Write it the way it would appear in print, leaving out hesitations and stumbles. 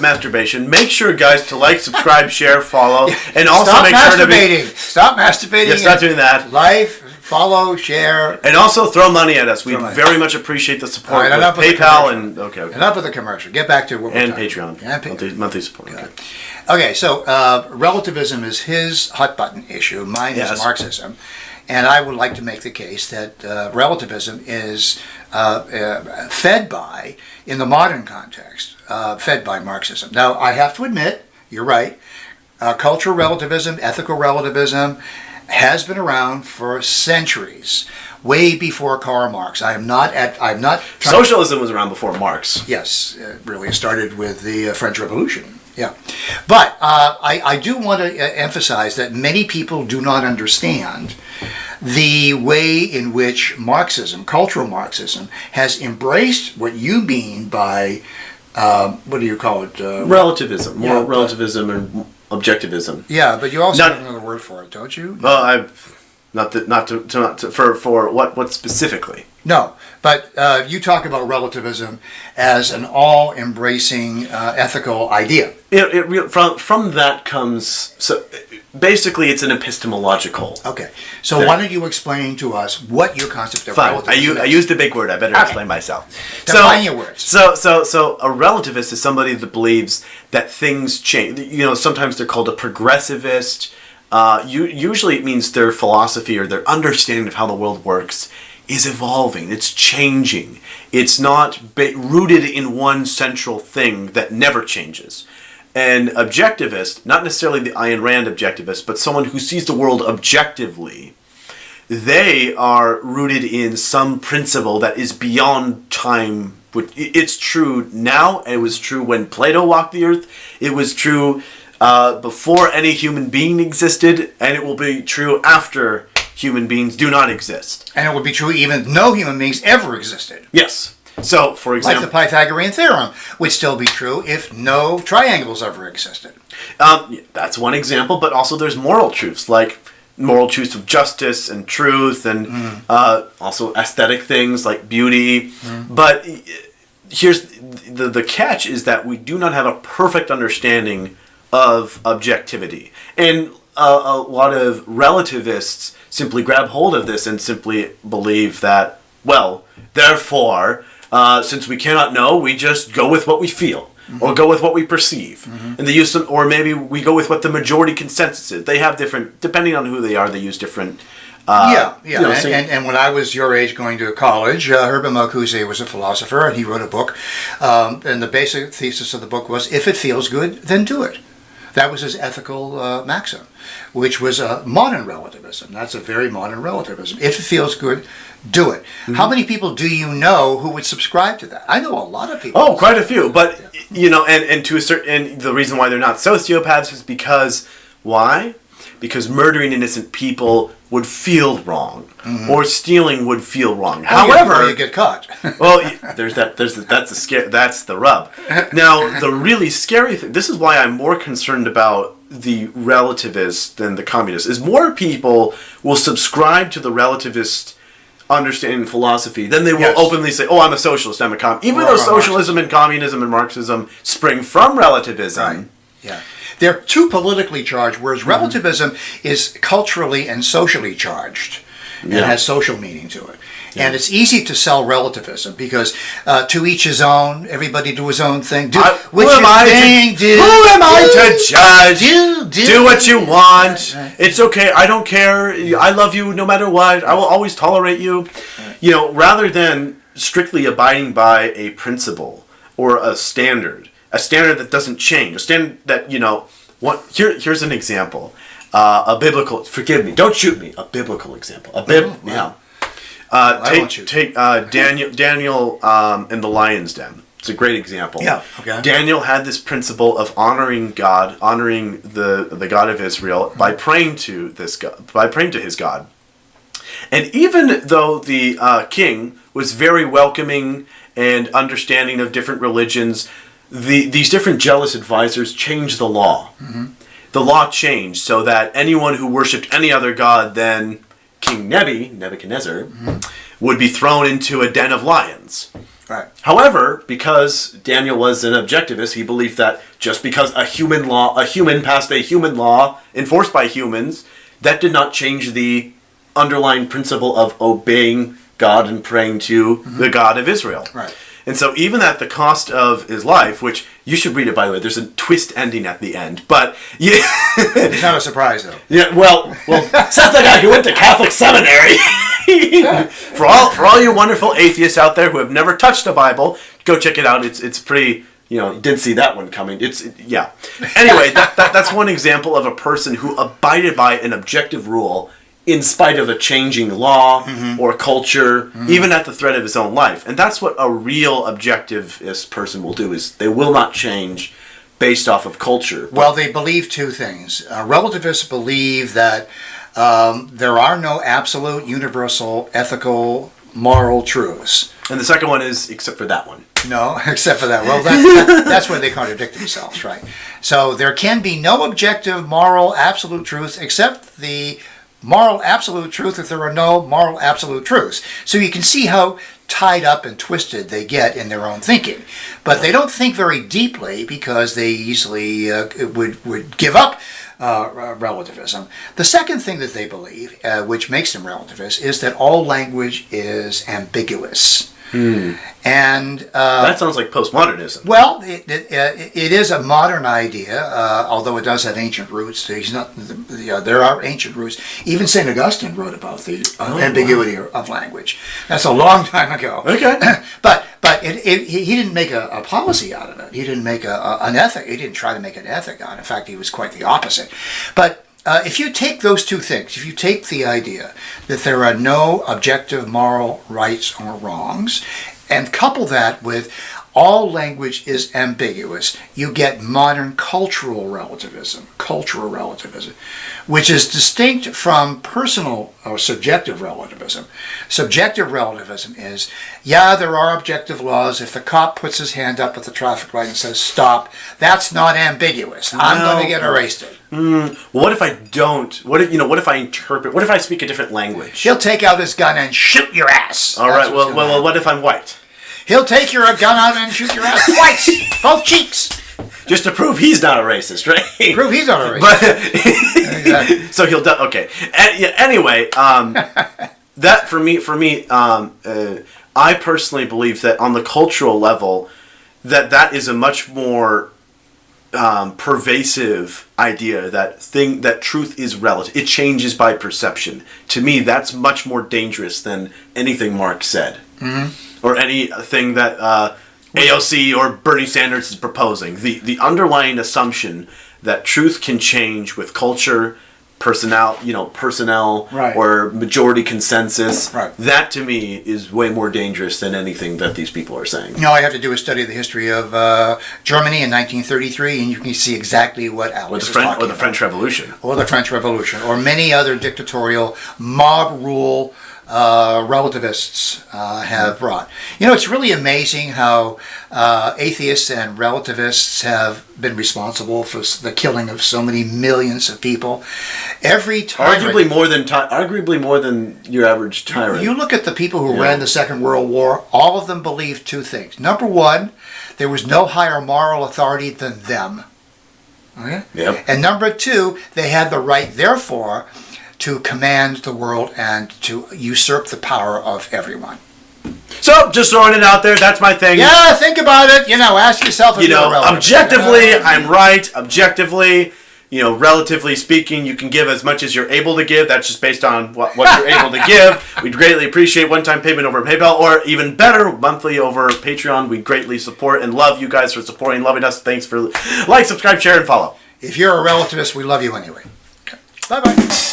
with masturbation. Make sure, guys, to like, subscribe, share, follow, and also Stop make masturbating. sure to Stop masturbating. Yeah, stop doing that. Like, follow, share, and also throw money at us. We very much appreciate the support with PayPal and Enough of the commercial. Get back to what we're and talking Patreon. about. And monthly support. Okay. Okay, so relativism is his hot button issue. Mine is Marxism. And I would like to make the case that relativism is fed by, in the modern context, fed by Marxism. Now, I have to admit, you're right, cultural relativism, ethical relativism has been around for centuries, way before Karl Marx. I'm not. Socialism was around before Marx. Yes, really, it started with the French Revolution. Yeah, but I do want to emphasize that many people do not understand the way in which Marxism, cultural Marxism, has embraced what you mean by, what do you call it? Relativism, more relativism and objectivism. Yeah, but you also have another word for it, don't you? Well, for what specifically? No, but you talk about relativism as an all-embracing ethical idea. From that comes, so basically it's an epistemological. Okay, so why don't you explain to us what your concept of relativism is? I used a big word. I better explain myself. Define your words. So a relativist is somebody that believes that things change. You know, sometimes they're called a progressivist. Usually it means their philosophy or their understanding of how the world works is evolving. It's changing. It's not rooted in one central thing that never changes. An objectivist, not necessarily the Ayn Rand objectivist, but someone who sees the world objectively, they are rooted in some principle that is beyond time. It's true now. It was true when Plato walked the earth. It was true before any human being existed, and it will be true after human beings do not exist. And it would be true even if no human beings ever existed. Yes. So, for example... Like the Pythagorean theorem would still be true if no triangles ever existed. That's one example, but also there's moral truths, like moral truths of justice and truth, and also aesthetic things like beauty. But here's the catch is that we do not have a perfect understanding of objectivity. And a lot of relativists simply grab hold of this and simply believe that, well, therefore, since we cannot know, we just go with what we feel, or go with what we perceive. And they use or maybe we go with what the majority consensus is. They have different, depending on who they are, they use different... And when I was your age going to college, Herbert Marcuse was a philosopher, and he wrote a book, and the basic thesis of the book was, if it feels good, then do it. That was his ethical maxim, which was modern relativism. That's a very modern relativism. If it feels good, do it. How many people do you know who would subscribe to that? I know a lot of people. Oh, quite a few. But, you know, and to a certain, and the reason why they're not sociopaths is because, why? Because murdering innocent people would feel wrong, or stealing would feel wrong. However, you get caught. Well, that's the rub. Now, the really scary thing. This is why I'm more concerned about the relativists than the communists. Is more people will subscribe to the relativist understanding philosophy, then they will openly say, "Oh, I'm a socialist. I'm a communist." Even though socialism and communism and Marxism spring from relativism. Right. Yeah. They're too politically charged, whereas relativism is culturally and socially charged and has social meaning to it. Yeah. And it's easy to sell relativism because to each his own, everybody do his own thing. Who am I to judge? Do what you want. It's okay. I don't care. I love you no matter what. I will always tolerate you. You know, rather than strictly abiding by a principle or a standard that doesn't change, a standard that, you know, here's an example, a biblical, forgive me, don't shoot me, a biblical example, take Daniel in the lion's den. It's a great example. Yeah, okay. Daniel had this principle of honoring God, honoring the God of Israel by praying to his God. And even though the king was very welcoming and understanding of different religions, these different jealous advisors changed the law. The law changed so that anyone who worshipped any other god than King Nebuchadnezzar, would be thrown into a den of lions. Right. However, because Daniel was an objectivist, he believed that just because a human passed a human law enforced by humans, that did not change the underlying principle of obeying God and praying to the God of Israel. Right. And so even at the cost of his life, which you should read it, by the way, there's a twist ending at the end, but yeah. It's not a surprise, though. Yeah, well, says the guy who went to Catholic seminary. For all you wonderful atheists out there who have never touched a Bible, go check it out. It's pretty, didn't see that one coming. Anyway, that's one example of a person who abided by an objective rule in spite of a changing law or culture, even at the threat of his own life. And that's what a real objectivist person will do, is they will not change based off of culture. Well, they believe two things. Relativists believe that there are no absolute, universal, ethical, moral truths. And the second one is, except for that one. No, except for that. Well, that's where they contradict themselves, right? So there can be no objective, moral, absolute truth except the moral absolute truth if there are no moral absolute truths. So you can see how tied up and twisted they get in their own thinking. But they don't think very deeply because they easily would give up relativism. The second thing that they believe, which makes them relativists, is that all language is ambiguous. And that sounds like postmodernism. Well, it is a modern idea, although it does have ancient roots. There are ancient roots. Even St. Augustine wrote about the ambiguity of language. That's a long time ago. Okay. But he didn't make a policy out of it. He didn't make an ethic. He didn't try to make an ethic out of it. In fact, he was quite the opposite. But if you take those two things, if you take the idea that there are no objective moral rights or wrongs, and couple that with all language is ambiguous, you get modern cultural relativism, which is distinct from personal or subjective relativism. Subjective relativism is, there are objective laws. If the cop puts his hand up at the traffic light and says, stop, that's not ambiguous. I'm going to get arrested. Well, what if I don't? What if I interpret? What if I speak a different language? He'll take out his gun and shoot your ass. All right. Well, what if I'm white? He'll take your gun out and shoot your ass twice, both cheeks. Just to prove he's not a racist, right? Prove he's not a racist. Exactly. So he'll do. Okay. Anyway, that for me, I personally believe that on the cultural level, that is a much more pervasive idea that truth is relative. It changes by perception. To me, that's much more dangerous than anything Marx said, or anything that AOC or Bernie Sanders is proposing. The underlying assumption that truth can change with culture, personnel, right, or majority consensus. Right. That to me is way more dangerous than anything that these people are saying. All I have to do is study the history of Germany in 1933, and you can see exactly what Alex is talking about. Or the French Revolution. Or the French Revolution, or many other dictatorial mob rule relativists have brought. It's really amazing how atheists and relativists have been responsible for the killing of so many millions of people. Every tyrant, arguably more than your average tyrant. You look at the people who ran the Second World War, all of them believed two things. Number one, there was no higher moral authority than them. Okay? Yep. And number two, they had the right, therefore, to command the world and to usurp the power of everyone. So, just throwing it out there, that's my thing. Yeah, think about it. Ask yourself if you're relevant. Objectively, I'm right. Objectively, relatively speaking, you can give as much as you're able to give. That's just based on what you're able to give. We'd greatly appreciate one-time payment over PayPal, or even better, monthly over Patreon. We greatly support and love you guys for supporting and loving us. Thanks for subscribe, share, and follow. If you're a relativist, we love you anyway. Okay. Bye-bye.